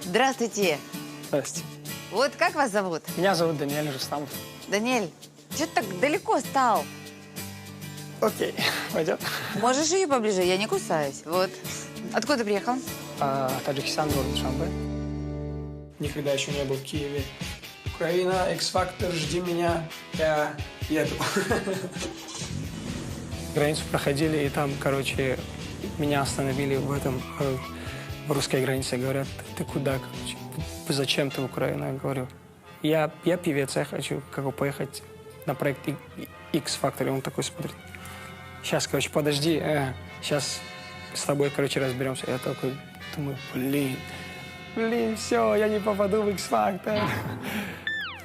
Здравствуйте. Здрасте. Вот как вас зовут? Меня зовут Даниэль Рустамов. Даниэль, что ты так далеко стал? Окей, пойдет. Можешь ее поближе, я не кусаюсь. Вот. Откуда ты приехал? Таджикистан, город Душанбе. Никогда еще не был в Киеве. Украина, X-Factor, жди меня, я еду. Границу проходили, и там, короче, меня остановили в русской границе. Говорят, ты куда, короче? Зачем ты в Украину? Я говорю, я певец, я хочу поехать на проект X-Factor. И он такой смотрит, сейчас, короче, подожди, сейчас с тобой, короче, разберемся. Я такой думаю, блин, все, я не попаду в X-Factor.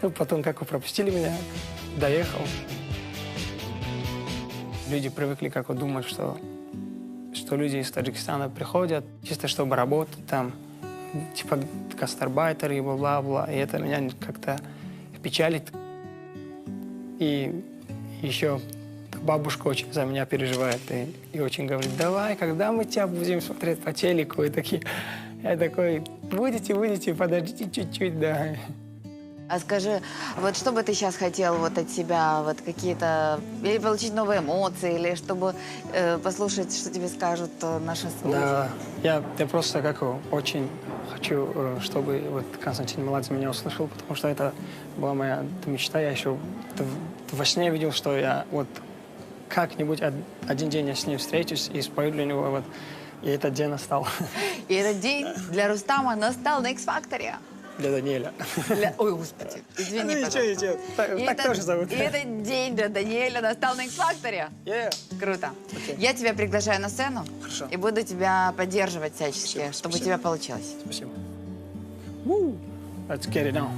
Ну, потом, пропустили меня, доехал. Люди привыкли, думать, что люди из Таджикистана приходят чисто, чтобы работать там, типа гастарбайтеры и бла-бла. И это меня как-то печалит. И еще бабушка очень за меня переживает и очень говорит, давай, когда мы тебя будем смотреть по телеку? И такие, я такой, будете, подождите чуть-чуть, да. А скажи, вот что бы ты сейчас хотел вот от себя, вот какие-то, или получить новые эмоции, или чтобы послушать, что тебе скажут наши слушатели? Да, я просто очень хочу, чтобы вот Константин Меладзе меня услышал, потому что это была моя мечта. Я еще во сне видел, что я вот как-нибудь один день я с ним встречусь и спою для него, вот, и этот день настал. И этот день для Рустама настал на X-Factor. Для Даниэля. Ой, господи, извини, Ничего. Так тоже зовут. И этот день для Даниэля настал на X-Factor. Круто. Я тебя приглашаю на сцену. Хорошо. И буду тебя поддерживать всячески, чтобы у тебя получилось. Спасибо. Let's get it on.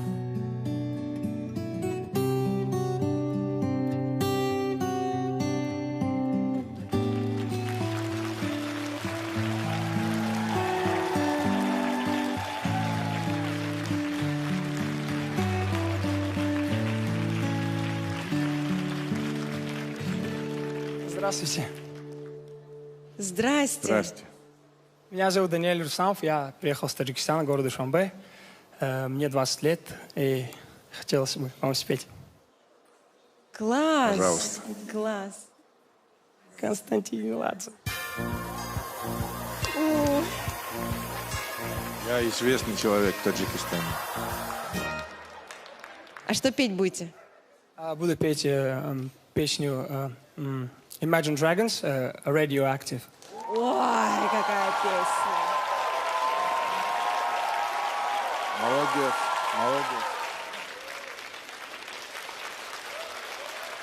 Здравствуйте. Здрасте. Здрасте. Меня зовут Даниэль Рустамов, я приехал с Таджикистана, города Душанбе. Мне 20 лет, и хотелось бы вам спеть. Класс. Пожалуйста. Класс. Константин Меладзе. Я известный человек в Таджикистане. А что петь будете? Буду петь песню Imagine Dragons, Radioactive. Ой, какая песня. Молодец.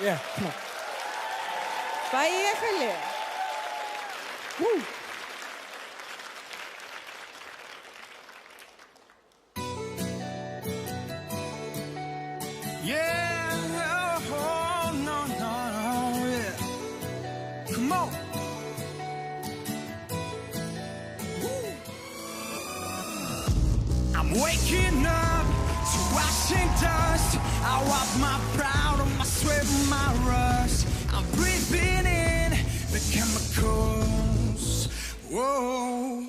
Yeah, come on. Поехали. Come on. I'm waking up to ash and dust. I wipe my proud on my sweat and my rust. I'm breathing in the chemicals. Whoa.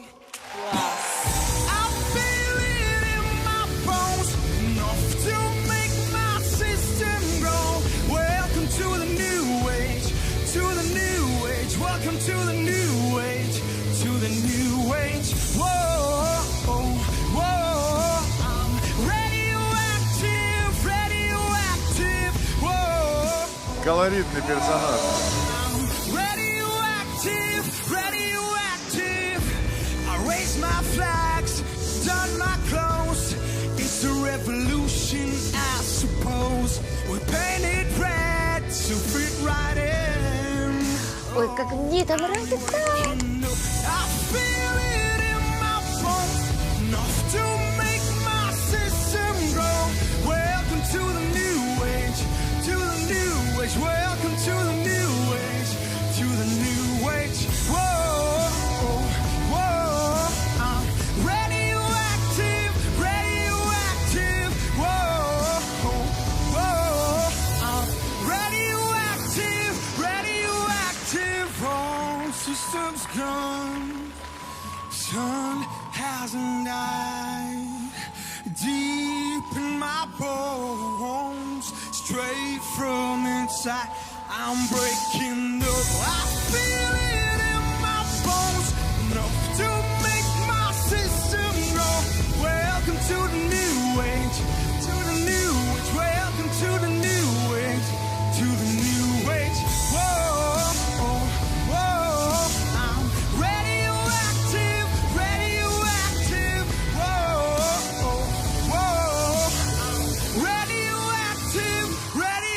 I feel it in my bones, enough to make my system grow. Welcome to the new age, to the new age. Welcome to the new age, to the new age. Whoa, whoa, I'm radioactive, radioactive. Whoa. Колоритный персонаж. Radioactive, radioactive. I raise my flags, don my clothes. It's a revolution, I suppose. We painted red to fit right in. Ой, как мне это нравится. I feel it in my bones, enough to make my system grow. Welcome to the new age, to the new age. Welcome to the new age, to the new age. Whoa, whoa, I'm radioactive, radioactive. Whoa, whoa, I'm radioactive, radioactive. All systems gone. Sun hasn't died. from inside. I'm breaking up. I feel it in my bones, enough to make my system go. Welcome to the new age, to the new age. Welcome to the new age, to the new age. Whoa, whoa, whoa. I'm radioactive, radioactive. Whoa, whoa. I'm radioactive, radioactive.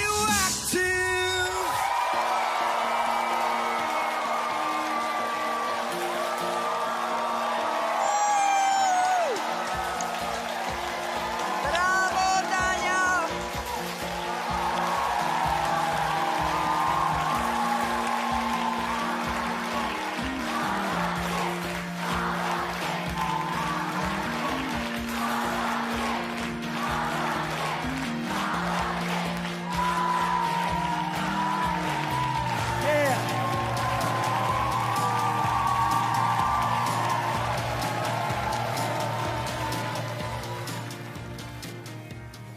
Браво, Таня!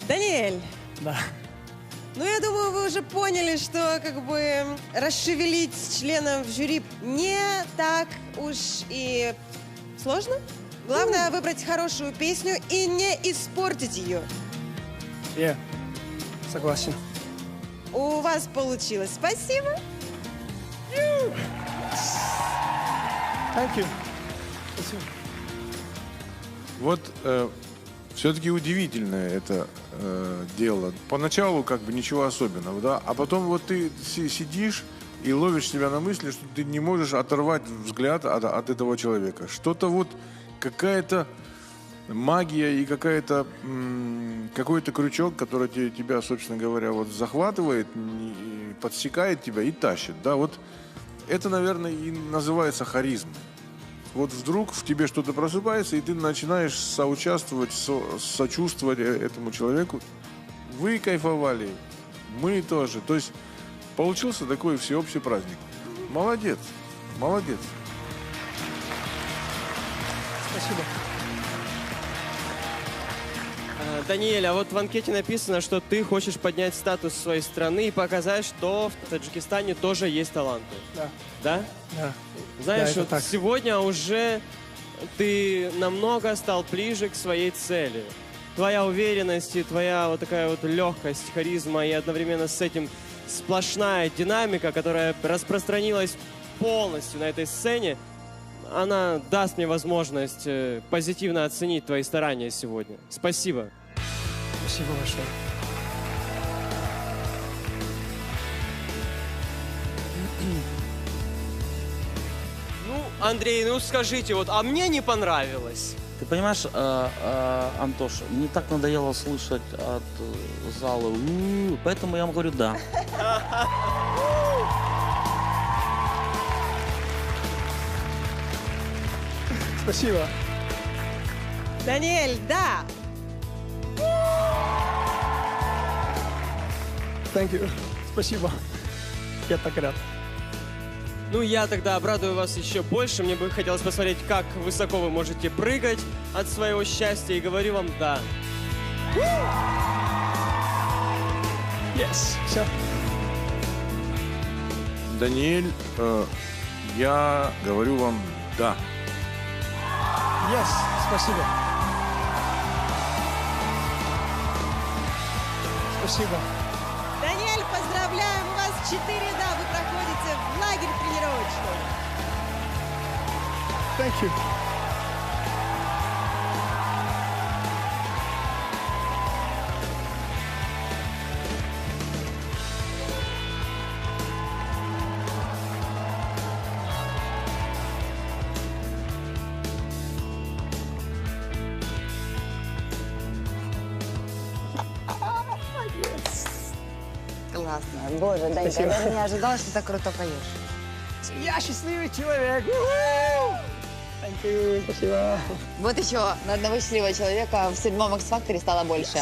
Даниэль, Да. ну я думаю, вы уже поняли, что как бы расшевелить членов жюри не так уж и сложно. Главное выбрать хорошую песню и не испортить ее. Согласен. У вас получилось. Спасибо. Thank you. Спасибо. Вот все-таки удивительное это дело. Поначалу как бы ничего особенного, да, а потом вот ты сидишь и ловишь себя на мысли, что ты не можешь оторвать взгляд от этого человека. Что-то вот, какая-то магия и какой-то крючок, который тебя, собственно говоря, вот захватывает, и подсекает тебя и тащит, да, вот это, наверное, и называется харизмой. Вот вдруг в тебе что-то просыпается, и ты начинаешь соучаствовать, сочувствовать этому человеку. Вы кайфовали, мы тоже. То есть получился такой всеобщий праздник. Молодец, молодец. Спасибо. Даниэль, а вот в анкете написано, что ты хочешь поднять статус своей страны и показать, что в Таджикистане тоже есть таланты. Да. Да? Да. Знаешь, это вот так. сегодня уже ты намного стал ближе к своей цели. Твоя уверенность и твоя вот такая вот легкость, харизма и одновременно с этим сплошная динамика, которая распространилась полностью на этой сцене, она даст мне возможность позитивно оценить твои старания сегодня. Спасибо. Спасибо большое. Ну, Андрей, ну скажите, вот, а мне не понравилось. Ты понимаешь, Антош, мне так надоело слышать от зала, поэтому я вам говорю да. Спасибо. Даниэль, да. Thank you. Спасибо. Я так рад. Ну, я тогда обрадую вас еще больше. Мне бы хотелось посмотреть, как высоко вы можете прыгать от своего счастья. И говорю вам «да». Yes. Все. Даниэль, я говорю вам да. Yes. Спасибо. Спасибо. Даниэль, поздравляем, у вас 4 да, вы проходите в лагерь тренировочный. Thank you. Классно. Боже, Данька, я Спасибо. даже не ожидала, что ты так круто поешь. Я счастливый человек. Thank you. Спасибо. Вот еще на одного счастливого человека в 7-м X-факторе стало больше.